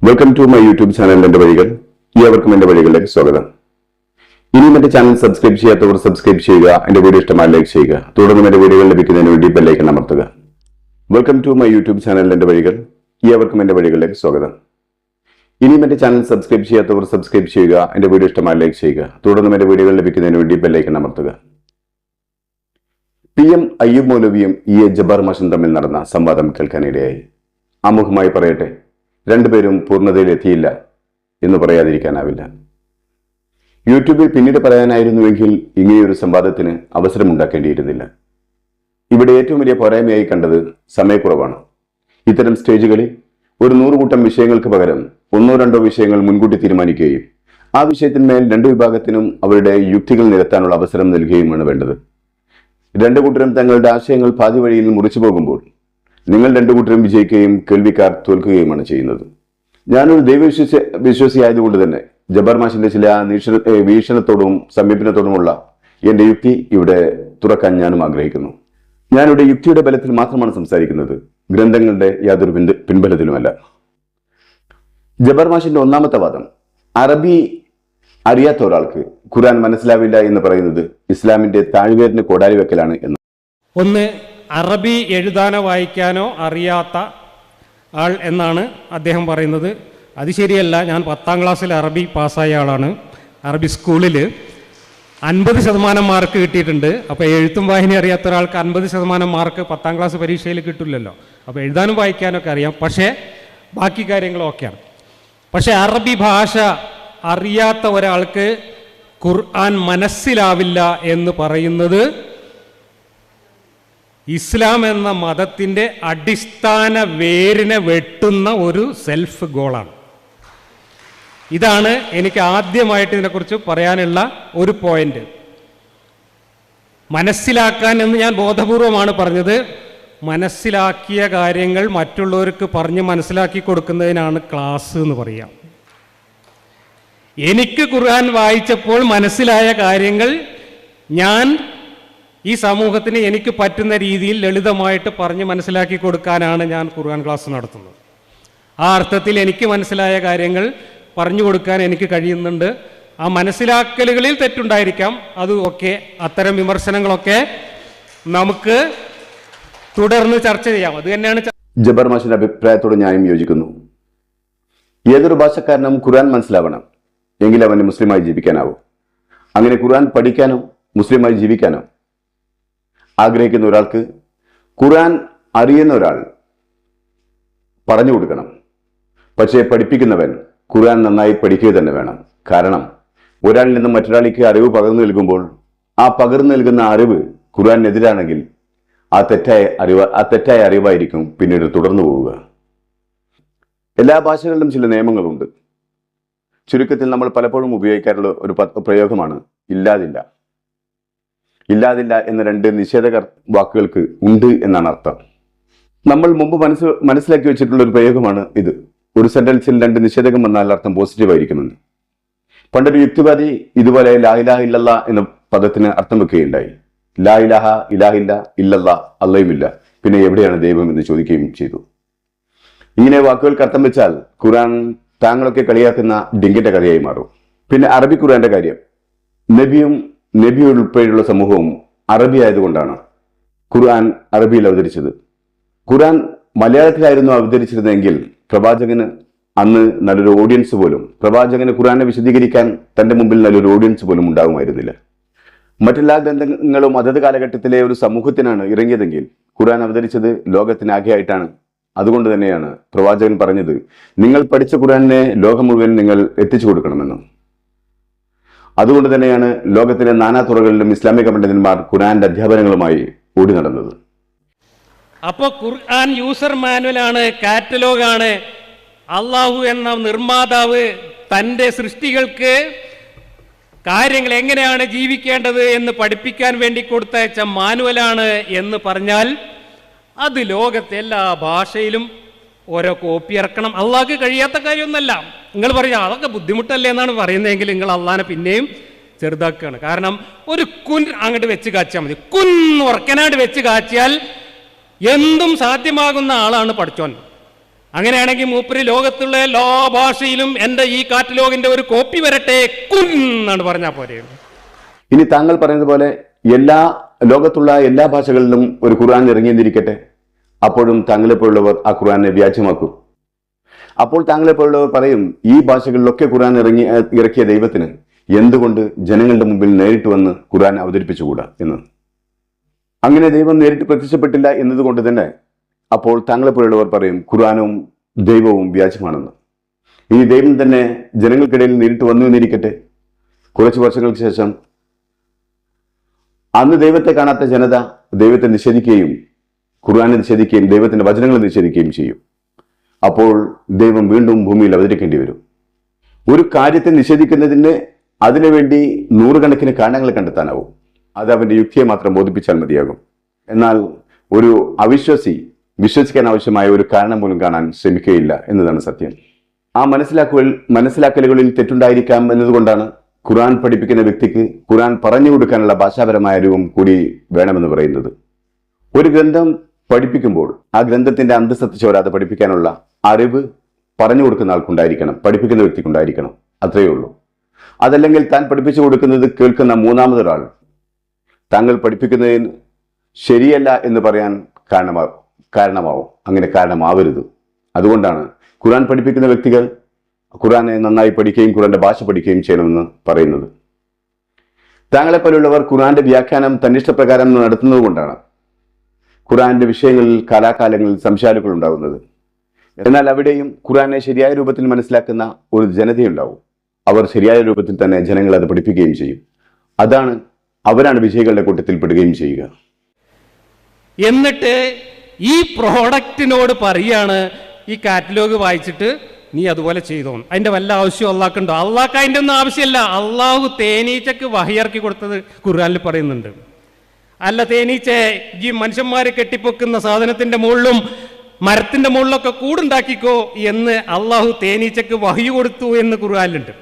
Welcome to my YouTube channel എന്റെ വഴികൾ. ഏവർക്കും എന്റെ വഴികളിലേക്ക് സ്വാഗതം. ഇനിയും എന്റെ ചാനൽ സബ്സ്ക്രൈബ് ചെയ്യാത്തവർ സബ്സ്ക്രൈബ് ചെയ്യുക. എന്റെ വീഡിയോ ഇഷ്ടമായി ലൈക്ക് ചെയ്യുക. തുടർന്നും എന്റെ വീഡിയോകൾ ലഭിക്കുന്നതിന് വേണ്ടി ബെല്ലൈക്കൺ അമർത്തുക. Welcome to my YouTube channel എന്റെ വഴികൾ. ഏവർക്കും എന്റെ വഴികളിലേക്ക് സ്വാഗതം. ഇനിയും എന്റെ ചാനൽ സബ്സ്ക്രൈബ് ചെയ്യാത്തവർ സബ്സ്ക്രൈബ് ചെയ്യുക. എന്റെ വീഡിയോ ഇഷ്ടമായി ലൈക്ക് ചെയ്യുക. തുടർന്നും എന്റെ വീഡിയോകൾ ലഭിക്കുന്നതിന് വേണ്ടി ബെല്ലൈക്കൺ അമർത്തുക. PM അയ്യൂബ് മൗലവിയും EA ജബ്ബാർ മാഷും തമ്മിൽ നടന്ന സംവാദം കേൾക്കാനിടയായി. ആമുഖമായി പറയട്ടെ, രണ്ടുപേരും പൂർണ്ണതയിൽ എത്തിയില്ല എന്ന് പറയാതിരിക്കാനാവില്ല. യൂട്യൂബിൽ പിന്നീട് പറയാനായിരുന്നുവെങ്കിൽ ഇങ്ങനെയൊരു സംവാദത്തിന് അവസരമുണ്ടാക്കേണ്ടിയിരുന്നില്ല. ഇവിടെ ഏറ്റവും വലിയ പോരായ്മയായി കണ്ടത് സമയക്കുറവാണ്. ഇത്തരം സ്റ്റേജുകളിൽ ഒരു 100 കൂട്ടം വിഷയങ്ങൾക്ക് പകരം 1-2 വിഷയങ്ങൾ മുൻകൂട്ടി തീരുമാനിക്കുകയും ആ വിഷയത്തിന്മേൽ രണ്ടു വിഭാഗത്തിനും അവരുടെ യുക്തികൾ നിരത്താനുള്ള അവസരം നൽകുകയുമാണ് വേണ്ടത്. രണ്ടു കൂട്ടരും തങ്ങളുടെ ആശയങ്ങൾ പാതി വഴിയിൽ മുറിച്ചു പോകുമ്പോൾ നിങ്ങൾ രണ്ടു കൂട്ടരും വിജയിക്കുകയും കേൾവിക്കാർ തോൽക്കുകയുമാണ് ചെയ്യുന്നത്. ഞാനൊരു ദൈവവിശ്വാസി ആയതുകൊണ്ട് തന്നെ ജബ്ബാർ മാഷിന്റെ ചില വീക്ഷണത്തോടും സമീപനത്തോടുമുള്ള എന്റെ യുക്തി ഇവിടെ തുറക്കാൻ ഞാനും ആഗ്രഹിക്കുന്നു. ഞാനിവിടെ യുക്തിയുടെ ബലത്തിൽ മാത്രമാണ് സംസാരിക്കുന്നത്, ഗ്രന്ഥങ്ങളുടെ യാതൊരു പിൻബലത്തിലുമല്ല. ജബ്ബാർ മാഷിന്റെ ഒന്നാമത്തെ വാദം, അറബി അറിയാത്ത ഒരാൾക്ക് ഖുർആൻ മനസ്സിലാവില്ല എന്ന് പറയുന്നത് ഇസ്ലാമിന്റെ താഴ്വേരിന് കോടാലി വെക്കലാണ് എന്ന്. ഒന്ന്, അറബി എഴുതാനോ വായിക്കാനോ അറിയാത്ത ആൾ എന്നാണ് അദ്ദേഹം പറയുന്നത്. അത് ശരിയല്ല. ഞാൻ 10ാം ക്ലാസ്സിൽ അറബി പാസ്സായ ആളാണ്. അറബി സ്കൂളിൽ 50% മാർക്ക് കിട്ടിയിട്ടുണ്ട്. അപ്പോൾ എഴുത്തും വായനയും അറിയാത്ത ഒരാൾക്ക് 50% മാർക്ക് 10ാം ക്ലാസ് പരീക്ഷയിൽ കിട്ടില്ലല്ലോ. അപ്പോൾ എഴുതാനും വായിക്കാനൊക്കെ അറിയാം, പക്ഷേ ബാക്കി കാര്യങ്ങളൊക്കെയാണ്. പക്ഷേ അറബി ഭാഷ അറിയാത്ത ഒരാൾക്ക് ഖുർആൻ മനസ്സിലാവില്ല എന്ന് പറയുന്നത് ഇസ്ലാം എന്ന മതത്തിൻ്റെ അടിസ്ഥാന വേരിനെ വെട്ടുന്ന ഒരു സെൽഫ് ഗോളാണ്. ഇതാണ് എനിക്ക് ആദ്യമായിട്ട് ഇതിനെക്കുറിച്ച് പറയാനുള്ള ഒരു പോയിന്റ്. മനസ്സിലാക്കാൻ എന്ന് ഞാൻ ബോധപൂർവമാണ് പറഞ്ഞത്. മനസ്സിലാക്കിയ കാര്യങ്ങൾ മറ്റുള്ളവർക്ക് പറഞ്ഞ് മനസ്സിലാക്കി കൊടുക്കുന്നതിനാണ് ക്ലാസ് എന്ന് പറയാം. എനിക്ക് ഖുർആൻ വായിച്ചപ്പോൾ മനസ്സിലായ കാര്യങ്ങൾ ഞാൻ ഈ സമൂഹത്തിന് എനിക്ക് പറ്റുന്ന രീതിയിൽ ലളിതമായിട്ട് പറഞ്ഞ് മനസ്സിലാക്കി കൊടുക്കാനാണ് ഞാൻ ഖുർആൻ ക്ലാസ് നടത്തുന്നത്. ആ അർത്ഥത്തിൽ എനിക്ക് മനസ്സിലായ കാര്യങ്ങൾ പറഞ്ഞു കൊടുക്കാൻ എനിക്ക് കഴിയുന്നുണ്ട്. ആ മനസ്സിലാക്കലുകളിൽ തെറ്റുണ്ടായിരിക്കാം, അത് ഒക്കെ അത്തരം വിമർശനങ്ങളൊക്കെ നമുക്ക് തുടർന്ന് ചർച്ച ചെയ്യാം. അത് തന്നെയാണ് ജബ്ബാർ മാഷിന്റെ അഭിപ്രായത്തോട് ഞാനും യോജിക്കുന്നു. ഏതൊരു ഭാഷക്കാരനും ഖുർആൻ മനസ്സിലാവണം, എങ്കിൽ അവന് മുസ്ലിമായി ജീവിക്കാനാവും. അങ്ങനെ ഖുർആൻ പഠിക്കാനോ മുസ്ലിമായി ജീവിക്കാനോ ആഗ്രഹിക്കുന്ന ഒരാൾക്ക് ഖുർആൻ അറിയുന്ന ഒരാൾ പറഞ്ഞു കൊടുക്കണം. പക്ഷേ പഠിപ്പിക്കുന്നവൻ ഖുർആൻ നന്നായി പഠിക്കുക തന്നെ വേണം. കാരണം ഒരാളിൽ നിന്നും മറ്റൊരാളിക്ക് അറിവ് പകർന്നു നൽകുമ്പോൾ ആ പകർന്നു നൽകുന്ന അറിവ് ഖുർആനെതിരാണെങ്കിൽ ആ തെറ്റായ അറിവായിരിക്കും പിന്നീട് തുടർന്നു പോവുക. എല്ലാ ഭാഷകളിലും ചില നിയമങ്ങളുണ്ട്. ചുരുക്കത്തിൽ നമ്മൾ പലപ്പോഴും ഉപയോഗിക്കാറുള്ള ഒരു പ്രയോഗമാണ് ഇല്ലാതില്ല. ഇല്ലാതില്ല എന്ന 2 നിഷേധക വാക്കുകൾക്ക് ഉണ്ട് എന്നാണ് അർത്ഥം. നമ്മൾ മുമ്പ് മനസ്സിലാക്കി വെച്ചിട്ടുള്ള ഒരു പ്രയോഗമാണ് ഇത്. ഒരു സെന്റൻസിൽ 2 നിഷേധകം വന്നാൽ അർത്ഥം പോസിറ്റീവ് ആയിരിക്കുമെന്ന്. പണ്ടൊരു യുക്തിവാദി ഇതുപോലെ ലാ ഇലാഹ ഇല്ലല്ലാ എന്ന പദത്തിന് അർത്ഥം വെക്കുകയുണ്ടായി. ലാ ഇലാഹ, ഇലാഹില്ല, ഇല്ലല്ലാ, അള്ളയുമില്ല, പിന്നെ എവിടെയാണ് ദൈവം എന്ന് ചോദിക്കുകയും ചെയ്തു. ഇങ്ങനെ വാക്കുകൾക്ക് അർത്ഥം വെച്ചാൽ ഖുർആൻ താങ്കളൊക്കെ കളിയാക്കുന്ന ഡിങ്കിന്റെ കഥയായി മാറും. പിന്നെ അറബി ഖുർആന്റെ കാര്യം, നബി ഉൾപ്പെടെയുള്ള സമൂഹവും അറബി ആയതുകൊണ്ടാണ് ഖുർആൻ അറബിയിൽ അവതരിച്ചത്. ഖുർആൻ മലയാളത്തിലായിരുന്നു അവതരിച്ചിരുന്നെങ്കിൽ പ്രവാചകന് അന്ന് നല്ലൊരു ഓഡിയൻസ് പോലും, പ്രവാചകന് ഖുർആനെ വിശദീകരിക്കാൻ തന്റെ മുമ്പിൽ നല്ലൊരു ഓഡിയൻസ് പോലും ഉണ്ടാകുമായിരുന്നില്ല. മറ്റെല്ലാ ഗ്രന്ഥങ്ങളും അതത് കാലഘട്ടത്തിലെ ഒരു സമൂഹത്തിനാണ് ഇറങ്ങിയതെങ്കിൽ ഖുർആൻ അവതരിച്ചത് ലോകത്തിനാകെയായിട്ടാണ്. അതുകൊണ്ട് തന്നെയാണ് പ്രവാചകൻ പറഞ്ഞത്, നിങ്ങൾ പഠിച്ച ഖുർആനെ ലോകം മുഴുവൻ നിങ്ങൾ എത്തിച്ചു കൊടുക്കണമെന്ന്. അതുകൊണ്ട് തന്നെയാണ് ലോകത്തിലെ നാനാ തുറകളിലും ഇസ്ലാമിക പണ്ഡിതന്മാർ ഖുർആന്റെ അധ്യാപനങ്ങളുമായി ഓടി നടന്നത്. അപ്പോൾ ഖുർആൻ യൂസർ മാനുവലാണ്, കാറ്റലോഗാണ്. അള്ളാഹു എന്ന നിർമ്മാതാവ് തൻ്റെ സൃഷ്ടികൾക്ക് കാര്യങ്ങൾ എങ്ങനെയാണ് ജീവിക്കേണ്ടത് എന്ന് പഠിപ്പിക്കാൻ വേണ്ടി കൊടുത്തയച്ച മാനുവലാണ് എന്ന് പറഞ്ഞാൽ അത് ലോകത്തെ എല്ലാ ഭാഷയിലും ഓരോ കോപ്പി ഇറക്കണം. അള്ളാഹ്ക്ക് കഴിയാത്ത കാര്യമൊന്നുമല്ല. നിങ്ങൾ പറയാം അതൊക്കെ ബുദ്ധിമുട്ടല്ലേ എന്നാണ് പറയുന്നതെങ്കിൽ നിങ്ങൾ അള്ളാഹിനെ പിന്നെയും ചെറുതാക്കുകയാണ്. കാരണം ഒരു കുൻ അങ്ങോട്ട് വെച്ച് കാച്ചാൽ മതി. കുന്ന് ഉറക്കനായിട്ട് വെച്ച് കാച്ചിയാൽ എന്തും സാധ്യമാകുന്ന ആളാണ് പഠിച്ചോൻ. അങ്ങനെയാണെങ്കിൽ മൂപ്പര് ലോകത്തുള്ള എല്ലാ ഭാഷയിലും എൻ്റെ ഈ കാറ്റലോഗിന്റെ ഒരു കോപ്പി വരട്ടെ എന്നാണ് പറഞ്ഞാൽ പോരെ. ഇനി താങ്കൾ പറയുന്നത് പോലെ ലോകത്തുള്ള എല്ലാ ഭാഷകളിലും ഒരു ഖുർആൻ ഇറങ്ങിയെന്നിരിക്കട്ടെ, അപ്പോഴും താങ്കളെപ്പോലുള്ളവർ ആ ഖുർആനെ വ്യാജമാക്കും. അപ്പോൾ താങ്കളെപ്പോലുള്ളവർ പറയും, ഈ ഭാഷകളിലൊക്കെ ഖുർആൻ ഇറക്കിയ ദൈവത്തിന് എന്തുകൊണ്ട് ജനങ്ങളുടെ മുമ്പിൽ നേരിട്ട് വന്ന് ഖുർആൻ അവതരിപ്പിച്ചുകൂടാ എന്ന്. അങ്ങനെ ദൈവം നേരിട്ട് പ്രത്യക്ഷപ്പെട്ടില്ല എന്നതുകൊണ്ട് തന്നെ അപ്പോൾ താങ്കളെപ്പോലുള്ളവർ പറയും ഖുർആനും ദൈവവും വ്യാജമാണെന്ന്. ഇനി ദൈവം തന്നെ ജനങ്ങൾക്കിടയിൽ നേരിട്ട് വന്നു എന്നിരിക്കട്ടെ, കുറച്ച് വർഷങ്ങൾക്ക് ശേഷം അന്ന് ദൈവത്തെ കാണാത്ത ജനത ദൈവത്തെ നിഷേധിക്കുകയും ഖുർആനെ നിഷേധിക്കുകയും ദൈവത്തിന്റെ വചനങ്ങൾ നിഷേധിക്കുകയും ചെയ്യും. അപ്പോൾ ദൈവം വീണ്ടും ഭൂമിയിൽ അവതരിക്കേണ്ടി വരും. ഒരു കാര്യത്തെ നിഷേധിക്കുന്നതിന് അതിനുവേണ്ടി നൂറുകണക്കിന് കാരണങ്ങൾ കണ്ടെത്താനാവും. അത് അവന്റെ യുക്തിയെ മാത്രം ബോധിപ്പിച്ചാൽ മതിയാകും. എന്നാൽ ഒരു അവിശ്വാസി വിശ്വസിക്കാൻ ആവശ്യമായ ഒരു കാരണം പോലും കാണാൻ ശ്രമിക്കുകയില്ല എന്നതാണ് സത്യം. ആ മനസ്സിലാക്കലുകളിൽ തെറ്റുണ്ടായിരിക്കാം എന്നതുകൊണ്ടാണ് ഖുർആൻ പഠിപ്പിക്കുന്ന വ്യക്തിക്ക് ഖുർആൻ പറഞ്ഞു കൊടുക്കാനുള്ള ഭാഷാപരമായ രൂപം കൂടി വേണമെന്ന് പറയുന്നത്. ഒരു ഗ്രന്ഥം പഠിപ്പിക്കുമ്പോൾ ആ ഗ്രന്ഥത്തിന്റെ അന്തസ്സത്ത് ചോരാതെ പഠിപ്പിക്കാനുള്ള അറിവ് പറഞ്ഞു കൊടുക്കുന്ന ആൾക്കുണ്ടായിരിക്കണം, പഠിപ്പിക്കുന്ന വ്യക്തിക്കുണ്ടായിരിക്കണം. അത്രയേ ഉള്ളൂ. അതല്ലെങ്കിൽ താൻ പഠിപ്പിച്ചു കൊടുക്കുന്നത് കേൾക്കുന്ന മൂന്നാമതൊരാൾ താങ്കൾ പഠിപ്പിക്കുന്നതിന് ശരിയല്ല എന്ന് പറയാൻ കാരണമാവും. അങ്ങനെ കാരണമാവരുത്. അതുകൊണ്ടാണ് ഖുർആൻ പഠിപ്പിക്കുന്ന വ്യക്തികൾ ഖുർആനെ നന്നായി പഠിക്കുകയും ഖുർആന്റെ ഭാഷ പഠിക്കുകയും ചെയ്യണമെന്ന് പറയുന്നത്. താങ്കളെപ്പോലുള്ളവർ ഖുർആന്റെ വ്യാഖ്യാനം തന്നിഷ്ടപ്രകാരം നടത്തുന്നത് കൊണ്ടാണ് ഖുർആന്റെ വിഷയങ്ങളിൽ കാലാകാലങ്ങളിൽ സംശയാലുകൾ ഉണ്ടാകുന്നത്. എന്നാൽ അവിടെയും ഖുർആനെ ശരിയായ രൂപത്തിൽ മനസ്സിലാക്കുന്ന ഒരു ജനതയുണ്ടാവും. അവർ ശരിയായ രൂപത്തിൽ തന്നെ ജനങ്ങൾ അത് പഠിപ്പിക്കുകയും ചെയ്യും. അവരാണ് വിജയികളുടെ കൂട്ടത്തിൽ പെടുകയും ചെയ്യുക. എന്നിട്ട് ഈ പ്രോഡക്റ്റിനോട് പറയാണ്, ഈ കാറ്റലോഗ് വായിച്ചിട്ട് നീ അതുപോലെ ചെയ്തോ. അതിന്റെ വല്ല ആവശ്യം അള്ളാഹ്ക്കുണ്ടോ? അള്ളാഹ്ക്ക് അതിൻ്റെ ഒന്നും ആവശ്യമില്ല. അള്ളാഹു തേനീച്ചക്ക് വഹിയിറക്കി കൊടുത്തത് ഖുർആനിൽ പറയുന്നുണ്ട്. അല്ല, തേനീച്ച ഈ മനുഷ്യന്മാരെ കെട്ടിപ്പൊക്കുന്ന സാധനത്തിന്റെ മുകളിലും മരത്തിന്റെ മുകളിലൊക്കെ കൂടുണ്ടാക്കിക്കോ എന്ന് അള്ളാഹു തേനീച്ചക്ക് വഹി കൊടുത്തു എന്ന് ഖുർആനിലുണ്ട്.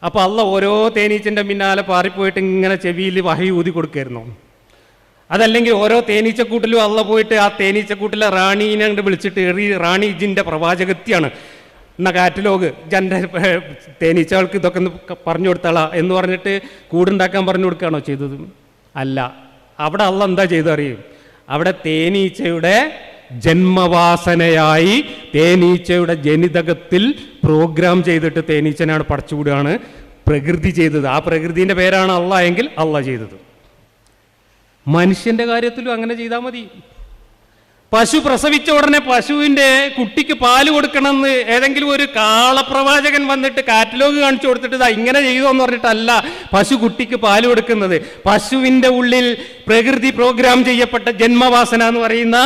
അപ്പൊ അള്ളാഹ് ഓരോ തേനീച്ചന്റെ പിന്നാലെ പാറിപ്പോയിട്ട് ഇങ്ങനെ ചെവിയിൽ വഹി ഊതി കൊടുക്കായിരുന്നു. അതല്ലെങ്കിൽ ഓരോ തേനീച്ചക്കൂട്ടിലും അള്ളാഹ് പോയിട്ട് ആ തേനീച്ചക്കൂട്ടിലെ റാണീനെ കണ്ട് വിളിച്ചിട്ട് റാണി ഇജിന്റെ പ്രവാചകത്യാണ് എന്ന കാറ്റലോഗ് ജന്റെ തേനീച്ചകൾക്ക് ഇതൊക്കെ ഒന്ന് പറഞ്ഞു കൊടുത്താളാ എന്ന് പറഞ്ഞിട്ട് കൂടുണ്ടാക്കാൻ പറഞ്ഞു കൊടുക്കുകയാണോ ചെയ്തത്? അല്ല. അവിടെ അള്ളാഹ് എന്താ ചെയ്തറിയും? അവിടെ തേനീച്ചയുടെ ജന്മവാസനയായി തേനീച്ചയുടെ ജനിതകത്തിൽ പ്രോഗ്രാം ചെയ്തിട്ട് തേനീച്ചനാണ് പടച്ചുകൂടുകയാണ് പ്രകൃതി ചെയ്തത്. ആ പ്രകൃതിന്റെ പേരാണ് അള്ളാഹ് എങ്കിൽ അള്ളാഹ് ചെയ്തത്. മനുഷ്യന്റെ കാര്യത്തിലും അങ്ങനെ ചെയ്താൽ മതി. പശു പ്രസവിച്ച ഉടനെ പശുവിന്റെ കുട്ടിക്ക് പാല് കൊടുക്കണമെന്ന് ഏതെങ്കിലും ഒരു കാളപ്രവാചകൻ വന്നിട്ട് കാറ്റലോഗ് കാണിച്ചു കൊടുത്തിട്ട് ഇതാ ഇങ്ങനെ ചെയ്തോ എന്ന് പറഞ്ഞിട്ടല്ല പശു കുട്ടിക്ക് പാല് കൊടുക്കുന്നത്. പശുവിന്റെ ഉള്ളിൽ പ്രകൃതി പ്രോഗ്രാം ചെയ്യപ്പെട്ട ജന്മവാസന എന്ന് പറയുന്ന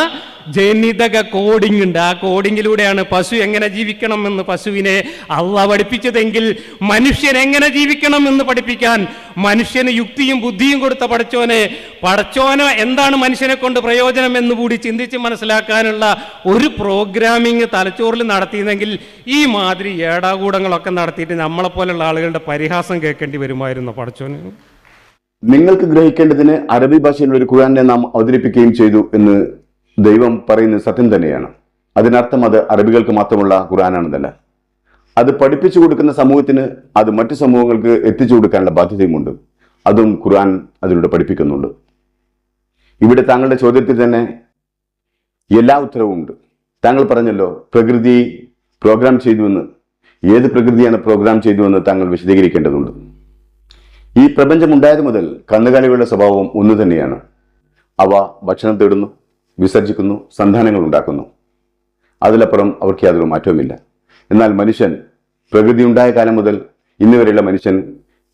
ജനിതക കോഡിംഗ് ഉണ്ട്. ആ കോഡിങ്ങിലൂടെയാണ് പശു എങ്ങനെ ജീവിക്കണം എന്ന് പശുവിനെ അള്ളാഹ് പഠിപ്പിച്ചതെങ്കിൽ മനുഷ്യൻ എങ്ങനെ ജീവിക്കണം എന്ന് പഠിപ്പിക്കാൻ മനുഷ്യന് യുക്തിയും ബുദ്ധിയും കൊടുത്ത പടച്ചോന് എന്താണ് മനുഷ്യനെ കൊണ്ട് പ്രയോജനം എന്ന് കൂടി ചിന്തിച്ച് മനസ്സിലാക്കാനുള്ള ഒരു പ്രോഗ്രാമിങ് തലച്ചോറിൽ നടത്തിയിരുന്നെങ്കിൽ ഈ മാതിരി ഏടാകൂടങ്ങളൊക്കെ നടത്തിയിട്ട് നമ്മളെപ്പോലുള്ള ആളുകളുടെ പരിഹാസം കേൾക്കേണ്ടി വരുമായിരുന്നു പടച്ചോന്. നിങ്ങൾക്ക് ഗ്രഹിക്കേണ്ടതിന് അറബി ഭാഷയിൽ ഒരു ഖുർആനെ നാം അവതരിപ്പിക്കുകയും ചെയ്തു എന്ന് ദൈവം പറയുന്നത് സത്യം തന്നെയാണ്. അതിനർത്ഥം അത് അറബികൾക്ക് മാത്രമുള്ള ഖുർആനാണെന്നല്ല. അത് പഠിപ്പിച്ചു കൊടുക്കുന്ന സമൂഹത്തിന് അത് മറ്റു സമൂഹങ്ങൾക്ക് എത്തിച്ചു കൊടുക്കാനുള്ള ബാധ്യതയുമുണ്ട്. അതും ഖുർആൻ അതിലൂടെ പഠിപ്പിക്കുന്നുണ്ട്. ഇവിടെ താങ്കളുടെ ചോദ്യത്തിൽ തന്നെ എല്ലാ ഉത്തരവും ഉണ്ട്. താങ്കൾ പറഞ്ഞല്ലോ പ്രകൃതി പ്രോഗ്രാം ചെയ്തുവെന്ന്. ഏത് പ്രകൃതിയാണ് പ്രോഗ്രാം ചെയ്തുവെന്ന് താങ്കൾ വിശദീകരിക്കേണ്ടതുണ്ട്. ഈ പ്രപഞ്ചം ഉണ്ടായത് മുതൽ കന്നുകാലികളുടെ സ്വഭാവം ഒന്നു തന്നെയാണ്. അവ ഭക്ഷണം തേടുന്നു, വിസർജിക്കുന്നു, സന്താനങ്ങൾ ഉണ്ടാക്കുന്നു. അതിലപ്പുറം അവർക്ക് യാതൊരു മാറ്റവുമില്ല. എന്നാൽ മനുഷ്യൻ പ്രകൃതി ഉണ്ടായ കാലം മുതൽ ഇന്ന് വരെയുള്ള മനുഷ്യൻ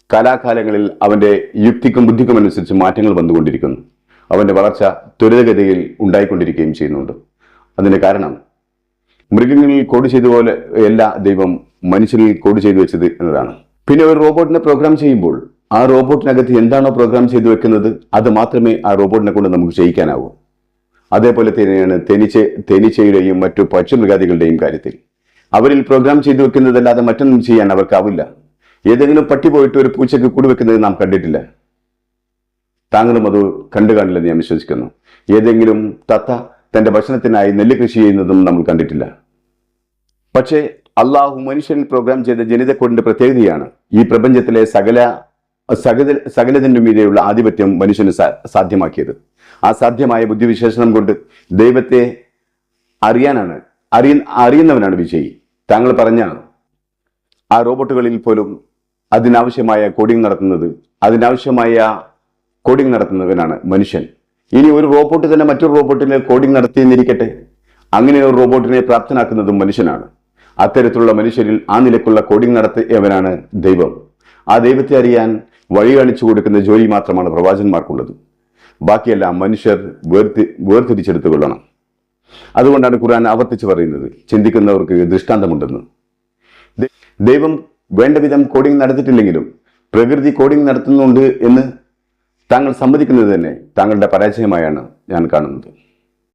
കാലാകാലങ്ങളിൽ അവന്റെ യുക്തിക്കും ബുദ്ധിക്കും അനുസരിച്ച് മാറ്റങ്ങൾ വന്നുകൊണ്ടിരിക്കുന്നു. അവന്റെ വളർച്ച ത്വരിതഗതിയിൽ ഉണ്ടായിക്കൊണ്ടിരിക്കുകയും ചെയ്യുന്നുണ്ട്. അതിന് കാരണം മൃഗങ്ങളിൽ കോഡ് ചെയ്ത പോലെ എല്ലാ ദൈവം മനുഷ്യനിൽ കോഡ് ചെയ്തു വെച്ചത് എന്നതാണ്. പിന്നെ ഒരു റോബോട്ടിനെ പ്രോഗ്രാം ചെയ്യുമ്പോൾ ആ റോബോട്ടിനകത്ത് എന്താണോ പ്രോഗ്രാം ചെയ്തു വെക്കുന്നത് അത് മാത്രമേ ആ റോബോട്ടിനെ കൊണ്ട് നമുക്ക് ചെയ്യിക്കാനാവൂ. അതേപോലെ തന്നെയാണ് തേനീച്ചയുടെയും മറ്റു പക്ഷിമൃഗാദികളുടെയും കാര്യത്തിൽ. അവരിൽ പ്രോഗ്രാം ചെയ്തു വെക്കുന്നതല്ലാതെ മറ്റൊന്നും ചെയ്യാൻ അവർക്കാവില്ല. ഏതെങ്കിലും പട്ടി പോയിട്ട് ഒരു പൂച്ചയ്ക്ക് കൂടുവെക്കുന്നത് നാം കണ്ടിട്ടില്ല. താങ്കളും അത് കണ്ടു കാണില്ലെന്ന് ഞാൻ വിശ്വസിക്കുന്നു. ഏതെങ്കിലും തത്ത തന്റെ ഭക്ഷണത്തിനായി നെല്ല് കൃഷി ചെയ്യുന്നതും നമ്മൾ കണ്ടിട്ടില്ല. പക്ഷേ അള്ളാഹു മനുഷ്യനിൽ പ്രോഗ്രാം ചെയ്ത ജനിതക്കോടിന്റെ പ്രത്യേകതയാണ് ഈ പ്രപഞ്ചത്തിലെ സകലതിൻ്റെ മീതെയുള്ള ആധിപത്യം മനുഷ്യന് സാധ്യമാക്കിയത്. ആ സാധ്യമായ ബുദ്ധിവിശേഷണം കൊണ്ട് ദൈവത്തെ അറിയുന്നവനാണ് വിജയി. താങ്കൾ പറഞ്ഞ ആ റോബോട്ടുകളിൽ പോലും അതിനാവശ്യമായ കോഡിംഗ് നടത്തുന്നവനാണ് മനുഷ്യൻ. ഇനി ഒരു റോബോട്ട് തന്നെ മറ്റൊരു റോബോട്ടിന് കോഡിംഗ് നടത്തിയെന്നിരിക്കട്ടെ, അങ്ങനെ ഒരു റോബോട്ടിനെ പ്രാപ്തനാക്കുന്നതും മനുഷ്യനാണ്. അത്തരത്തിലുള്ള മനുഷ്യരിൽ ആ നിലക്കുള്ള കോഡിംഗ് നടത്തിയവനാണ് ദൈവം. ആ ദൈവത്തെ അറിയാൻ വഴി കാണിച്ചു കൊടുക്കുന്ന ജോലി മാത്രമാണ് പ്രവാചകന്മാർക്കുള്ളത്. ബാക്കിയെല്ലാം മനുഷ്യർ വേർതിരിച്ചെടുത്തുകൊള്ളണം. അതുകൊണ്ടാണ് ഖുർആൻ ആവർത്തിച്ച് പറയുന്നത്, ചിന്തിക്കുന്നവർക്ക് ദൃഷ്ടാന്തമുണ്ടെന്ന്. ദൈവം വേണ്ട വിധം കോഡിംഗ് നടത്തിയിട്ടില്ലെങ്കിലും പ്രകൃതി കോഡിംഗ് നടത്തുന്നുണ്ട് എന്ന് താങ്കൾ സമ്മതിക്കുന്നത് തന്നെ താങ്കളുടെ പരാജയമായാണ് ഞാൻ കാണുന്നത്.